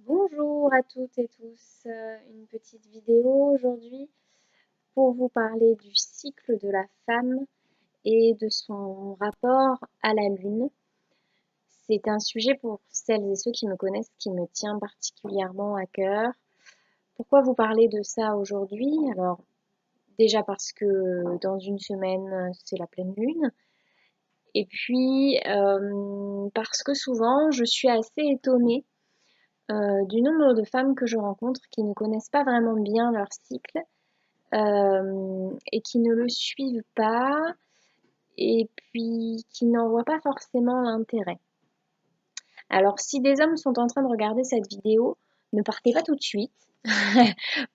Bonjour à toutes et tous, une petite vidéo aujourd'hui pour vous parler du cycle de la femme et de son rapport à la lune. C'est un sujet pour celles et ceux qui me connaissent qui me tient particulièrement à cœur. Pourquoi vous parler de ça aujourd'hui? Alors déjà parce que dans une semaine c'est la pleine lune et puis parce que souvent je suis assez étonnée du nombre de femmes que je rencontre qui ne connaissent pas vraiment bien leur cycle et qui ne le suivent pas et puis qui n'en voient pas forcément l'intérêt. Alors si des hommes sont en train de regarder cette vidéo, ne partez pas tout de suite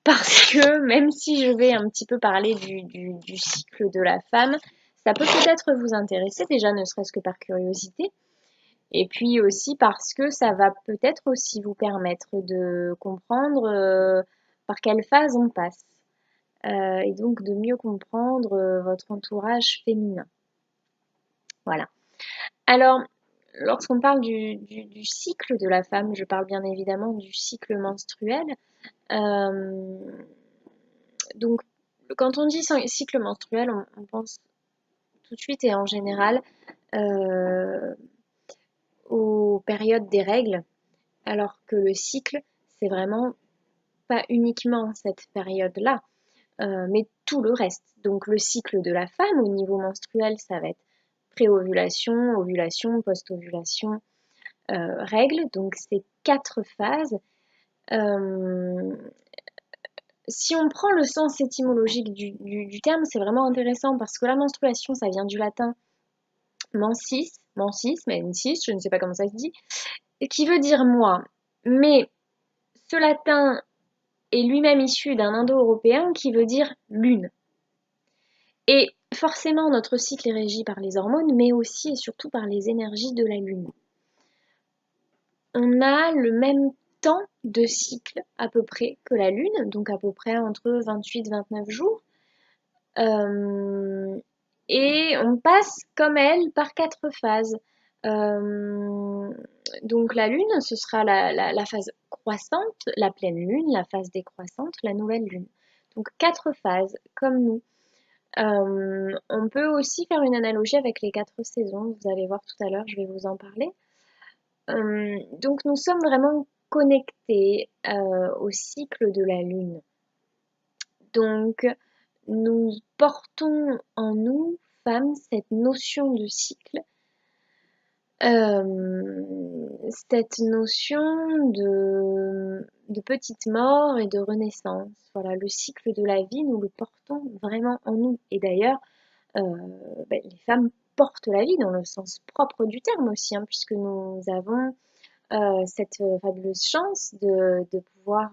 parce que même si je vais un petit peu parler du cycle de la femme, ça peut peut-être vous intéresser déjà ne serait-ce que par curiosité. Et puis aussi parce que ça va peut-être aussi vous permettre de comprendre par quelle phase on passe. Et donc de mieux comprendre votre entourage féminin. Voilà. Alors, lorsqu'on parle du cycle de la femme, je parle bien évidemment du cycle menstruel. Euh, donc, quand on dit cycle menstruel, on pense tout de suite et en général euh, aux périodes des règles, alors que le cycle, c'est vraiment pas uniquement cette période-là, mais tout le reste. Donc le cycle de la femme au niveau menstruel, ça va être préovulation, ovulation, post-ovulation, règles. Donc c'est 4 phases. Euh, si on prend le sens étymologique du terme, c'est vraiment intéressant parce que la menstruation, ça vient du latin mensis, mensis, je ne sais pas comment ça se dit, et qui veut dire moi. Mais ce latin est lui-même issu d'un indo-européen qui veut dire lune. Et forcément, notre cycle est régi par les hormones, mais aussi et surtout par les énergies de la lune. On a le même temps de cycle à peu près que la lune, donc à peu près entre 28 et 29 jours. Euh, et on passe comme elle par 4 phases. Euh, donc la lune, ce sera la phase croissante, la pleine lune, la phase décroissante, la nouvelle lune. Donc 4 phases, comme nous. On peut aussi faire une analogie avec les 4 saisons, vous allez voir tout à l'heure, je vais vous en parler. Donc nous sommes vraiment connectés au cycle de la Lune. Donc nous portons en nous, femmes, cette notion de cycle, cette notion de petite mort et de renaissance. Voilà, le cycle de la vie, nous le portons vraiment en nous. Et d'ailleurs, les femmes portent la vie dans le sens propre du terme aussi, hein, puisque nous avons cette fabuleuse chance de pouvoir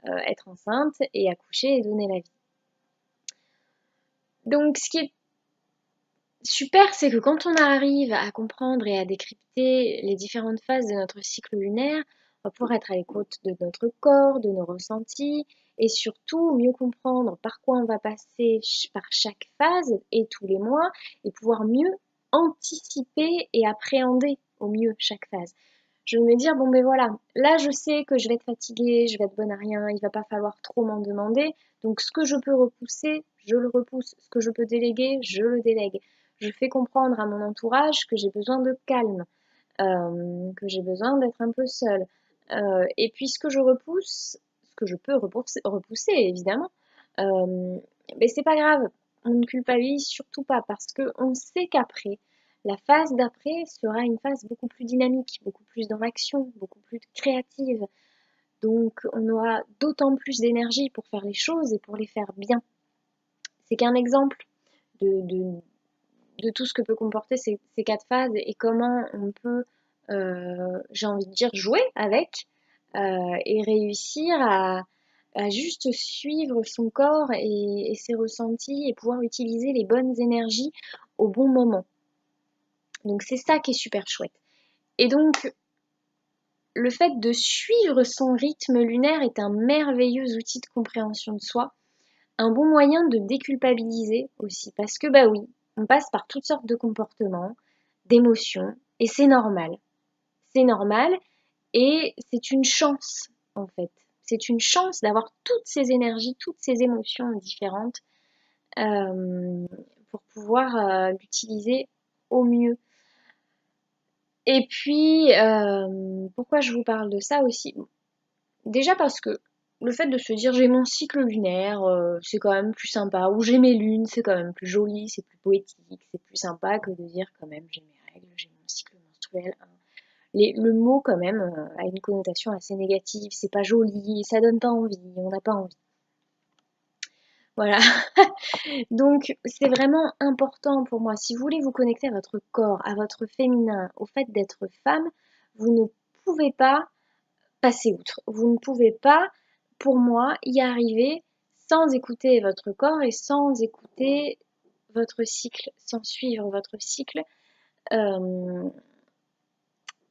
être enceinte et accoucher et donner la vie. Donc ce qui est super, c'est que quand on arrive à comprendre et à décrypter les différentes phases de notre cycle lunaire, on va pouvoir être à l'écoute de notre corps, de nos ressentis, et surtout mieux comprendre par quoi on va passer par chaque phase et tous les mois, et pouvoir mieux anticiper et appréhender au mieux chaque phase. Je vais me dire, bon ben voilà, là je sais que je vais être fatiguée, je vais être bonne à rien, il va pas falloir trop m'en demander, donc ce que je peux repousser, je le repousse, ce que je peux déléguer, je le délègue. Je fais comprendre à mon entourage que j'ai besoin de calme, que j'ai besoin d'être un peu seule. Et puis ce que je repousse, ce que je peux repousser évidemment, mais c'est pas grave, on ne culpabilise surtout pas parce qu'on sait qu'après, la phase d'après sera une phase beaucoup plus dynamique, beaucoup plus dans l'action, beaucoup plus créative. Donc on aura d'autant plus d'énergie pour faire les choses et pour les faire bien. C'est qu'un exemple de, de, de tout ce que peut comporter ces 4 phases et comment on peut, j'ai envie de dire, jouer avec et réussir à juste suivre son corps et ses ressentis et pouvoir utiliser les bonnes énergies au bon moment. Donc c'est ça qui est super chouette. Et donc le fait de suivre son rythme lunaire est un merveilleux outil de compréhension de soi, un bon moyen de déculpabiliser aussi, parce que bah oui, on passe par toutes sortes de comportements, d'émotions, et c'est normal. C'est normal, Et c'est une chance, en fait. C'est une chance d'avoir toutes ces énergies, toutes ces émotions différentes euh, pour pouvoir l'utiliser au mieux. Et puis, pourquoi je vous parle de ça aussi? Déjà parce que le fait de se dire j'ai mon cycle lunaire, c'est quand même plus sympa, ou j'ai mes lunes, c'est quand même plus joli, c'est plus poétique, c'est plus sympa que de dire quand même j'ai mes règles, j'ai mon cycle menstruel. Hein. Le mot quand même a une connotation assez négative, c'est pas joli, ça donne pas envie, on n'a pas envie. Voilà. Donc c'est vraiment important pour moi. Si vous voulez vous connecter à votre corps, à votre féminin, au fait d'être femme, vous ne pouvez pas passer outre. Vous ne pouvez pas, pour moi, y arriver sans écouter votre corps et sans écouter votre cycle, sans suivre votre cycle euh,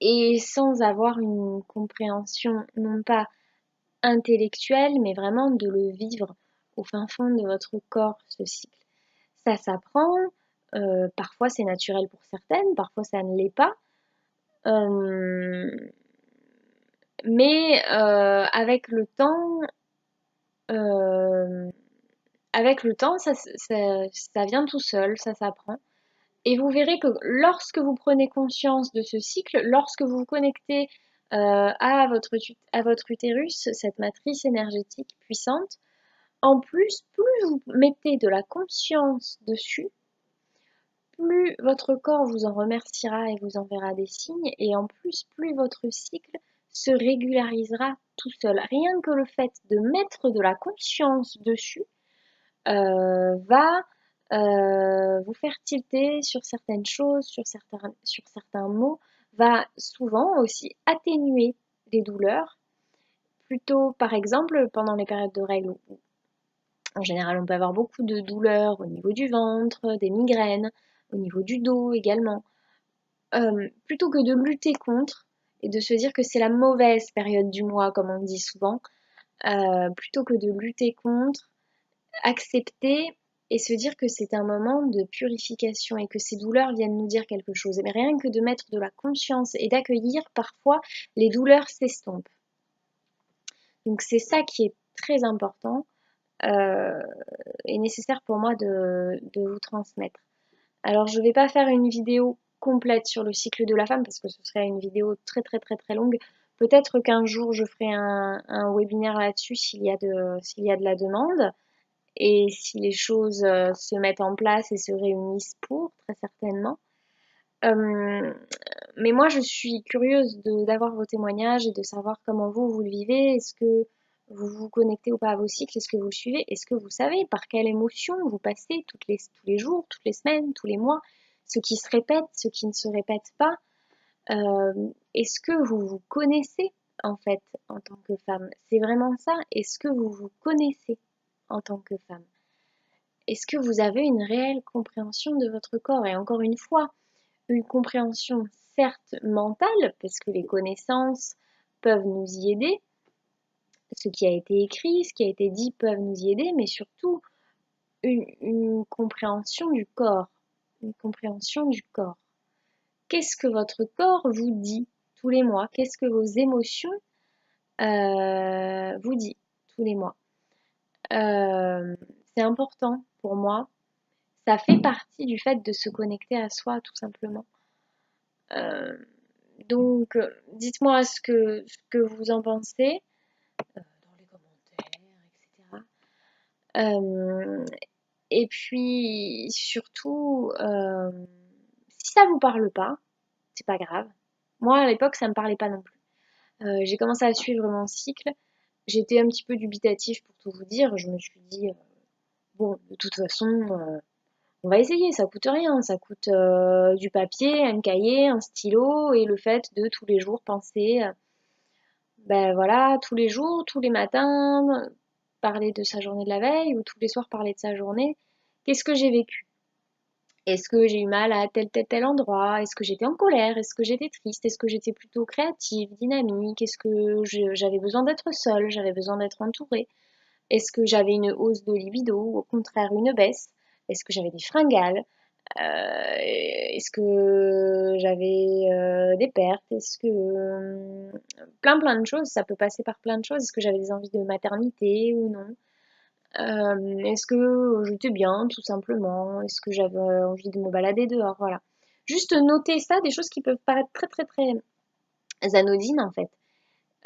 et sans avoir une compréhension non pas intellectuelle, mais vraiment de le vivre au fin fond de votre corps, ce cycle. Ça s'apprend, parfois c'est naturel pour certaines, parfois ça ne l'est pas. Euh, mais euh, avec le temps ça vient tout seul, ça s'apprend. Et vous verrez que lorsque vous prenez conscience de ce cycle, lorsque vous vous connectez à votre utérus, cette matrice énergétique puissante, en plus, plus vous mettez de la conscience dessus, plus votre corps vous en remerciera et vous enverra des signes, et en plus, plus votre cycle se régularisera tout seul. Rien que le fait de mettre de la conscience dessus va vous faire tilter sur certaines choses, sur certains mots, va souvent aussi atténuer les douleurs. Plutôt, par exemple, pendant les périodes de règles, où en général on peut avoir beaucoup de douleurs au niveau du ventre, des migraines, au niveau du dos également. Plutôt que de lutter contre et de se dire que c'est la mauvaise période du mois, comme on dit souvent, plutôt que de lutter contre, accepter et se dire que c'est un moment de purification et que ces douleurs viennent nous dire quelque chose. Mais rien que de mettre de la conscience et d'accueillir, parfois les douleurs s'estompent. Donc c'est ça qui est très important euh, et nécessaire pour moi de vous transmettre. Alors je ne vais pas faire une vidéo complète sur le cycle de la femme parce que ce serait une vidéo très très très très longue. Peut-être qu'un jour je ferai un webinaire là-dessus s'il y a de la demande. Et si les choses se mettent en place et se réunissent pour, très certainement. Euh, mais moi, je suis curieuse d'avoir vos témoignages et de savoir comment vous le vivez. Est-ce que vous vous connectez ou pas à vos cycles? Est-ce que vous le suivez? Est-ce que vous savez par quelle émotion vous passez tous les jours, toutes les semaines, tous les mois? Ce qui se répète, ce qui ne se répète pas? Est-ce que vous vous connaissez en fait en tant que femme? C'est vraiment ça. Est-ce que vous vous connaissez en tant que femme? Est-ce que vous avez une réelle compréhension de votre corps? Et encore une fois, une compréhension certes mentale, parce que les connaissances peuvent nous y aider, ce qui a été écrit, ce qui a été dit peuvent nous y aider, mais surtout une compréhension du corps. Une compréhension du corps. Qu'est-ce que votre corps vous dit tous les mois? Qu'est-ce que vos émotions vous dit tous les mois? C'est important pour moi. Ça fait partie du fait de se connecter à soi, tout simplement. Donc, dites-moi ce que vous en pensez dans les commentaires, etc. Et puis, surtout, si ça vous parle pas, c'est pas grave. Moi, à l'époque, ça me parlait pas non plus. J'ai commencé à suivre mon cycle. J'étais un petit peu dubitative pour tout vous dire. Je me suis dit, bon, de toute façon, on va essayer, ça coûte rien, ça coûte du papier, un cahier, un stylo et le fait de tous les jours penser, ben voilà, tous les jours, tous les matins, parler de sa journée de la veille ou tous les soirs parler de sa journée. Qu'est-ce que j'ai vécu? Est-ce que j'ai eu mal à tel endroit? Est-ce que j'étais en colère? Est-ce que j'étais triste? Est-ce que j'étais plutôt créative, dynamique? Est-ce que j'avais besoin d'être seule? J'avais besoin d'être entourée? Est-ce que j'avais une hausse de libido ou au contraire une baisse? Est-ce que j'avais des fringales? Est-ce que j'avais des pertes? Est-ce que plein de choses, ça peut passer par plein de choses. Est-ce que j'avais des envies de maternité ou non? Est-ce que j'étais bien, tout simplement? Est-ce que j'avais envie de me balader dehors? Voilà. Juste noter ça, des choses qui peuvent paraître très anodines en fait.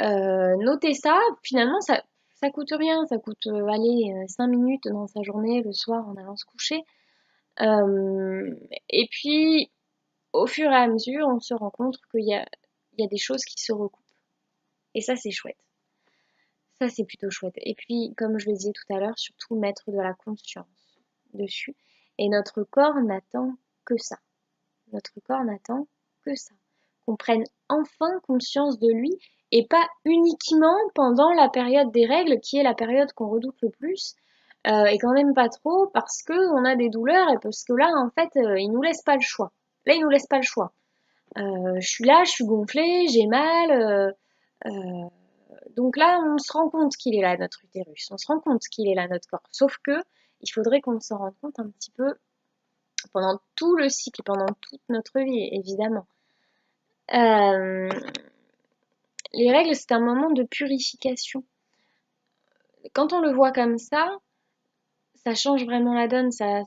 Noter ça, finalement, ça coûte rien. Ça coûte, allez, 5 minutes dans sa journée, le soir, en allant se coucher. Euh, et puis, au fur et à mesure, on se rend compte qu'il y a des choses qui se recoupent. Et ça, c'est chouette. Ça, c'est plutôt chouette. Et puis, comme je le disais tout à l'heure, surtout mettre de la conscience dessus. Et notre corps n'attend que ça. Notre corps n'attend que ça. Qu'on prenne enfin conscience de lui et pas uniquement pendant la période des règles, qui est la période qu'on redoute le plus, et quand même pas trop parce qu'on a des douleurs et parce que là, en fait, il nous laisse pas le choix. Là, il nous laisse pas le choix. Je suis là, je suis gonflée, j'ai mal. Donc là, on se rend compte qu'il est là, notre utérus. On se rend compte qu'il est là, notre corps. Sauf que il faudrait qu'on s'en rende compte un petit peu pendant tout le cycle, pendant toute notre vie, évidemment. Euh, les règles, c'est un moment de purification. Quand on le voit comme ça change vraiment la donne, ça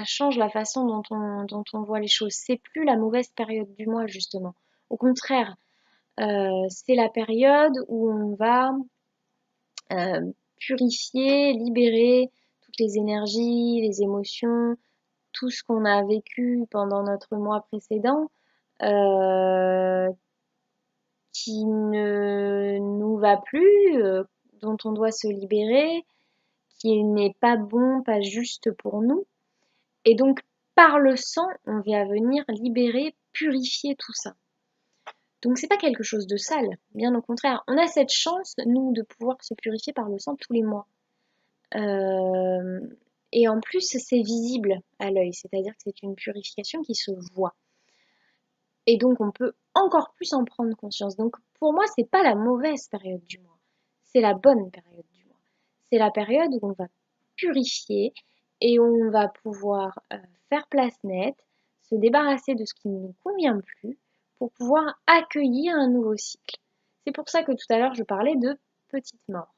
change la façon dont on voit les choses. C'est plus la mauvaise période du mois, justement. Au contraire, c'est la période où on va purifier, libérer toutes les énergies, les émotions, tout ce qu'on a vécu pendant notre mois précédent, euh, qui ne nous va plus, dont on doit se libérer, qui n'est pas bon, pas juste pour nous. Et donc, par le sang, on vient venir libérer, purifier tout ça. Donc, c'est pas quelque chose de sale, bien au contraire. On a cette chance, nous, de pouvoir se purifier par le sang tous les mois. Euh, et en plus, c'est visible à l'œil, c'est-à-dire que c'est une purification qui se voit. Et donc, on peut encore plus en prendre conscience. Donc, pour moi, c'est pas la mauvaise période du mois, c'est la bonne période du mois. C'est la période où on va purifier et où on va pouvoir faire place nette, se débarrasser de ce qui ne nous convient plus pour pouvoir accueillir un nouveau cycle. C'est pour ça que tout à l'heure, je parlais de petite mort.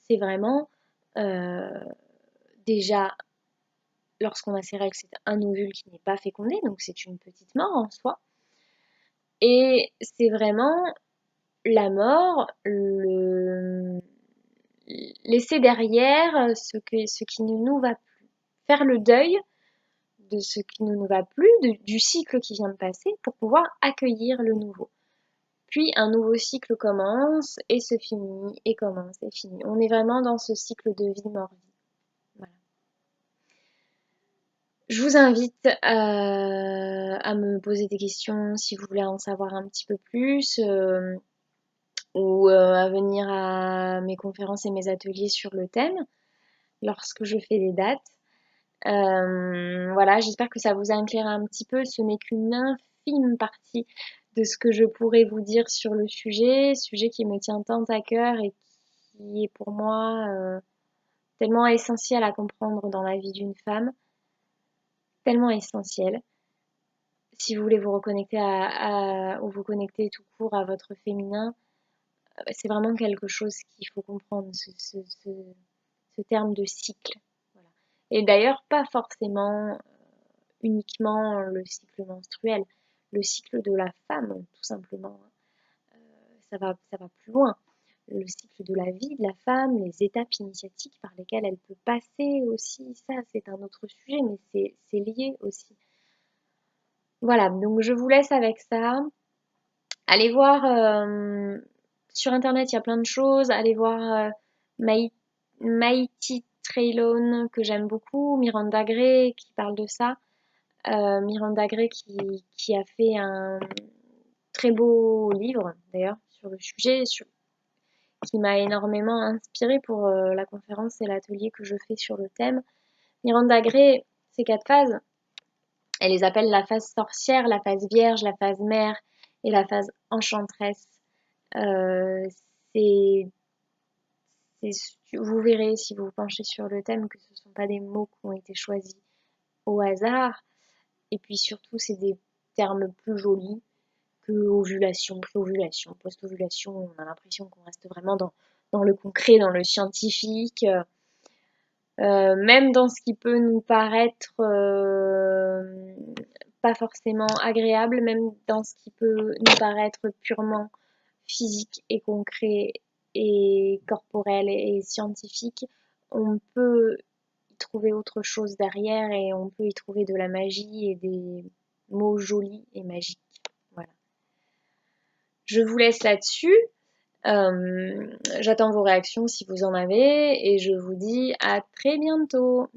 C'est vraiment euh, déjà, lorsqu'on a ses règles, c'est un ovule qui n'est pas fécondé, donc c'est une petite mort en soi. Et c'est vraiment la mort, laisser derrière ce qui ne nous va plus. Faire le deuil de ce qui ne nous va plus, du cycle qui vient de passer, pour pouvoir accueillir le nouveau. Puis un nouveau cycle commence et se finit, et commence et finit. On est vraiment dans ce cycle de vie-mort-vie. Voilà. Je vous invite à me poser des questions si vous voulez en savoir un petit peu plus, ou à venir à mes conférences et mes ateliers sur le thème lorsque je fais des dates. Voilà, j'espère que ça vous a éclairé un petit peu. Ce n'est qu'une infime partie de ce que je pourrais vous dire sur le sujet qui me tient tant à cœur et qui est pour moi tellement essentiel à comprendre dans la vie d'une femme, tellement essentiel. Si vous voulez vous reconnecter ou vous connecter tout court à votre féminin, c'est vraiment quelque chose qu'il faut comprendre, ce terme de cycle. Voilà. Et d'ailleurs, pas forcément uniquement le cycle menstruel, le cycle de la femme, tout simplement. Ça va plus loin. Le cycle de la vie de la femme, les étapes initiatiques par lesquelles elle peut passer aussi, ça c'est un autre sujet, mais c'est lié aussi. Voilà, donc je vous laisse avec ça. Allez voir sur internet, il y a plein de choses. Allez voir Mighty Traylon que j'aime beaucoup, Miranda Gray qui parle de ça. Miranda Gray qui a fait un très beau livre d'ailleurs sur le sujet, qui m'a énormément inspirée pour la conférence et l'atelier que je fais sur le thème. Miranda Gray, ces 4 phases, elle les appelle la phase sorcière, la phase vierge, la phase mère et la phase enchanteresse. Euh, c'est Vous verrez si vous vous penchez sur le thème que ce ne sont pas des mots qui ont été choisis au hasard. Et puis surtout, c'est des termes plus jolis que ovulation, pré-ovulation, post-ovulation. On a l'impression qu'on reste vraiment dans le concret, dans le scientifique. Même dans ce qui peut nous paraître pas forcément agréable, même dans ce qui peut nous paraître purement physique et concret et corporel et scientifique, on peut y trouver autre chose derrière et on peut y trouver de la magie et des mots jolis et magiques. Voilà. Je vous laisse là-dessus. J'attends vos réactions si vous en avez et je vous dis à très bientôt.